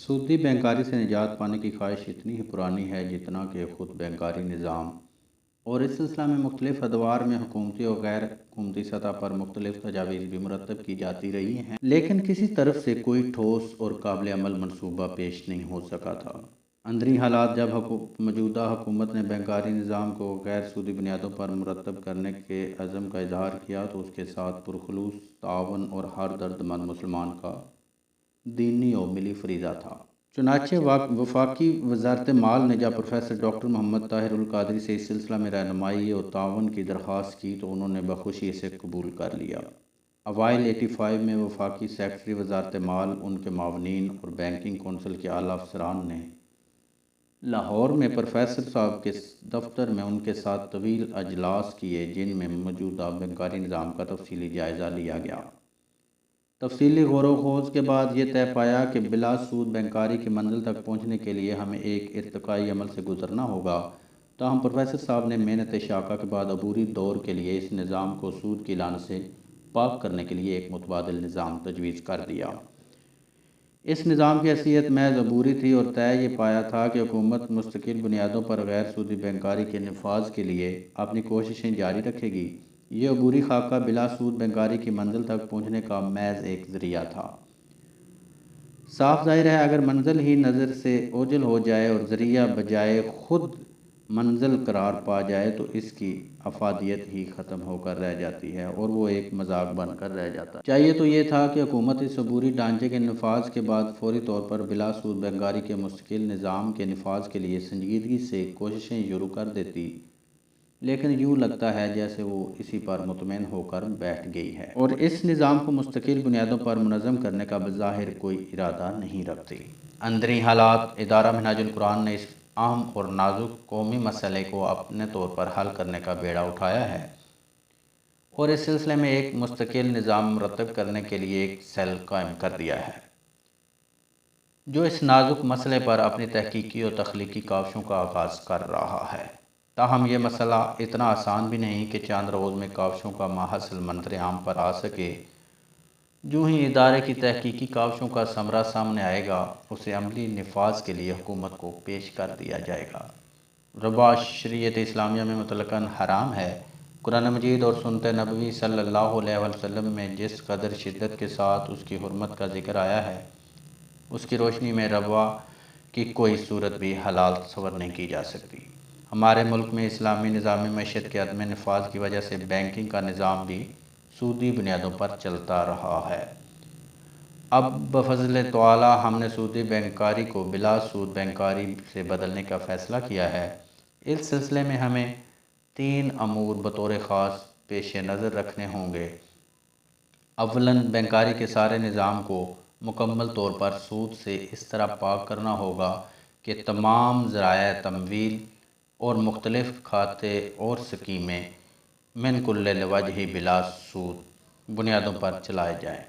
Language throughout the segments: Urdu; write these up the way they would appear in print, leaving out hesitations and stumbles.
سودی بینکاری سے نجات پانے کی خواہش اتنی ہی پرانی ہے جتنا کہ خود بینکاری نظام، اور اس سلسلہ میں مختلف ادوار میں حکومتی اور غیر حکومتی سطح پر مختلف تجاویز بھی مرتب کی جاتی رہی ہیں، لیکن کسی طرف سے کوئی ٹھوس اور قابل عمل منصوبہ پیش نہیں ہو سکا تھا۔ اندرونی حالات: جب موجودہ حکومت نے بینکاری نظام کو غیر سودی بنیادوں پر مرتب کرنے کے عزم کا اظہار کیا تو اس کے ساتھ پرخلوص تعاون اور ہر درد مند مسلمان کا دینی اور ملی فریضہ تھا۔ چنانچہ وفاقی وزارت مال نے جب پروفیسر ڈاکٹر محمد طاہر القادری سے اس سلسلہ میں رہنمائی اور تعاون کی درخواست کی تو انہوں نے بخوشی اسے قبول کر لیا۔ اوائل 85 میں وفاقی سیکرٹری وزارت مال، ان کے معاونین اور بینکنگ کونسل کے اعلیٰ افسران نے لاہور میں پروفیسر صاحب کے دفتر میں ان کے ساتھ طویل اجلاس کیے، جن میں موجودہ بینکاری نظام کا تفصیلی جائزہ لیا گیا۔ تفصیلی غور و خوض کے بعد یہ طے پایا کہ بلا سود بینکاری کی منزل تک پہنچنے کے لیے ہمیں ایک ارتقائی عمل سے گزرنا ہوگا۔ تاہم پروفیسر صاحب نے محنت شاقہ کے بعد عبوری دور کے لیے اس نظام کو سود کی لعنت سے پاک کرنے کے لیے ایک متبادل نظام تجویز کر دیا۔ اس نظام کی حیثیت محض عبوری تھی اور طے یہ پایا تھا کہ حکومت مستقل بنیادوں پر غیر سودی بینکاری کے نفاذ کے لیے اپنی کوششیں جاری رکھے گی۔ یہ عبوری خاکہ بلا سود بینکاری کی منزل تک پہنچنے کا محض ایک ذریعہ تھا۔ صاف ظاہر ہے اگر منزل ہی نظر سے اوجھل ہو جائے اور ذریعہ بجائے خود منزل قرار پا جائے تو اس کی افادیت ہی ختم ہو کر رہ جاتی ہے اور وہ ایک مذاق بن کر رہ جاتا ہے۔ چاہیے تو یہ تھا کہ حکومت اس عبوری ڈھانچے کے نفاذ کے بعد فوری طور پر بلا سود بینکاری کے مستقل نظام کے نفاذ کے لیے سنجیدگی سے کوششیں شروع کر دیتی، لیکن یوں لگتا ہے جیسے وہ اسی پر مطمئن ہو کر بیٹھ گئی ہے اور اس نظام کو مستقل بنیادوں پر منظم کرنے کا بظاہر کوئی ارادہ نہیں رکھتی۔ اندرونی حالات: ادارہ منہاج القرآن نے اس اہم اور نازک قومی مسئلے کو اپنے طور پر حل کرنے کا بیڑا اٹھایا ہے اور اس سلسلے میں ایک مستقل نظام مرتب کرنے کے لیے ایک سیل قائم کر دیا ہے، جو اس نازک مسئلے پر اپنی تحقیقی اور تخلیقی کاوشوں کا آغاز کر رہا ہے۔ تاہم یہ مسئلہ اتنا آسان بھی نہیں کہ چند روز میں کاوشوں کا ماحصل منظر عام پر آ سکے۔ جو ہی ادارے کی تحقیقی کاوشوں کا ثمرہ سامنے آئے گا، اسے عملی نفاذ کے لیے حکومت کو پیش کر دیا جائے گا۔ ربا شریعت اسلامیہ میں مطلقاً حرام ہے۔ قرآن مجید اور سنت نبوی صلی اللہ علیہ وسلم میں جس قدر شدت کے ساتھ اس کی حرمت کا ذکر آیا ہے، اس کی روشنی میں ربا کی کوئی صورت بھی حلال تصور نہیں کی جا سکتی۔ ہمارے ملک میں اسلامی نظام معیشت کے عدم نفاذ کی وجہ سے بینکنگ کا نظام بھی سودی بنیادوں پر چلتا رہا ہے۔ اب بفضل تعالی ہم نے سودی بینکاری کو بلا سود بینکاری سے بدلنے کا فیصلہ کیا ہے۔ اس سلسلے میں ہمیں 3 امور بطور خاص پیش نظر رکھنے ہوں گے۔ اولاً بینکاری کے سارے نظام کو مکمل طور پر سود سے اس طرح پاک کرنا ہوگا کہ تمام ذرائع تمویل اور مختلف کھاتے اور سکیمیں من کل وجہ بلا سود بنیادوں پر چلائے جائیں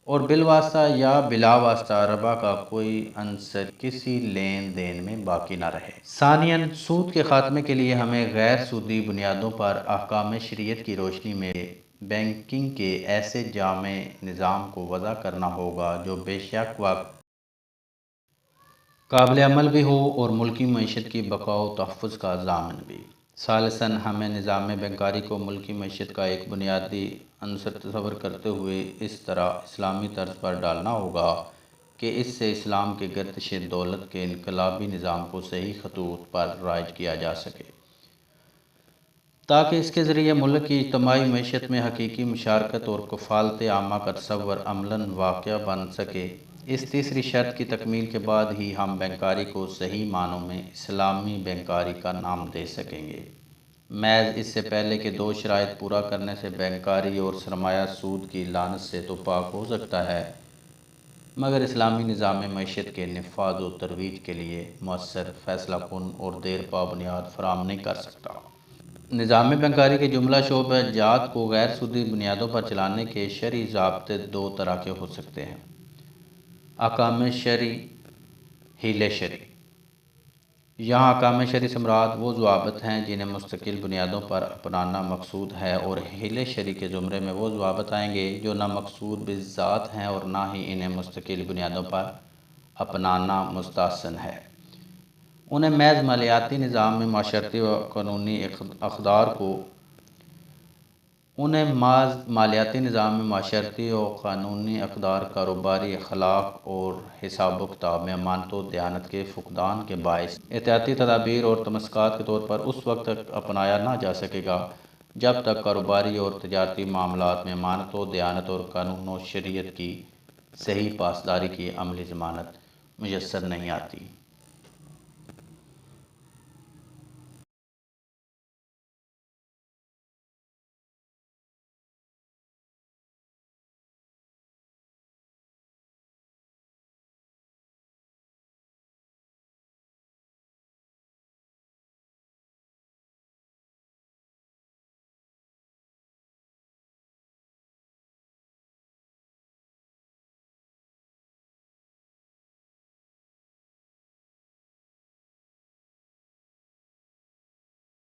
اور بالواسطہ یا بلا واسطہ ربا کا کوئی عنصر کسی لین دین میں باقی نہ رہے۔ ثانیاً سود کے خاتمے کے لیے ہمیں غیر سودی بنیادوں پر احکام شریعت کی روشنی میں بینکنگ کے ایسے جامع نظام کو وضع کرنا ہوگا جو بے شک وقت قابل عمل بھی ہو اور ملکی معیشت کی بقا و تحفظ کا ضامن بھی۔ ثالثاً ہمیں نظام بینکاری کو ملکی معیشت کا ایک بنیادی عنصر تصور کرتے ہوئے اس طرح اسلامی طرز پر ڈالنا ہوگا کہ اس سے اسلام کے گردش دولت کے انقلابی نظام کو صحیح خطوط پر رائج کیا جا سکے، تاکہ اس کے ذریعے ملک کی اجتماعی معیشت میں حقیقی مشارکت اور کفالت عامہ کا تصور عملاً واقعہ بن سکے۔ اس تیسری شرط کی تکمیل کے بعد ہی ہم بینکاری کو صحیح معنوں میں اسلامی بینکاری کا نام دے سکیں گے۔ محض اس سے پہلے کہ 2 شرائط پورا کرنے سے بینکاری اور سرمایہ سود کی لعنت سے تو پاک ہو سکتا ہے، مگر اسلامی نظام معیشت کے نفاذ و ترویج کے لیے مؤثر، فیصلہ کن اور دیر پا بنیاد فراہم نہیں کر سکتا۔ نظام بینکاری کے جملہ شعبہ جات کو غیر سودی بنیادوں پر چلانے کے شرعی ضابطے 2 طرح کے ہو سکتے ہیں: احکام شرعی، حیلِ شرعی۔ یہاں احکام شرعی سے مراد وہ ضوابط ہیں جنہیں مستقل بنیادوں پر اپنانا مقصود ہے، اور حیلِ شرعی کے زمرے میں وہ ضوابط آئیں گے جو نہ مقصود بذات ہیں اور نہ ہی انہیں مستقل بنیادوں پر اپنانا مستحسن ہے۔ انہیں محض مالیاتی نظام میں معاشرتی و قانونی اقدار کاروباری اخلاق اور حساب و کتاب میں امانت و دیانت کے فقدان کے باعث احتیاطی تدابیر اور تمسکات کے طور پر اس وقت تک اپنایا نہ جا سکے گا جب تک کاروباری اور تجارتی معاملات میں امانت و دیانت اور قانون و شریعت کی صحیح پاسداری کی عملی ضمانت میسر نہیں آتی۔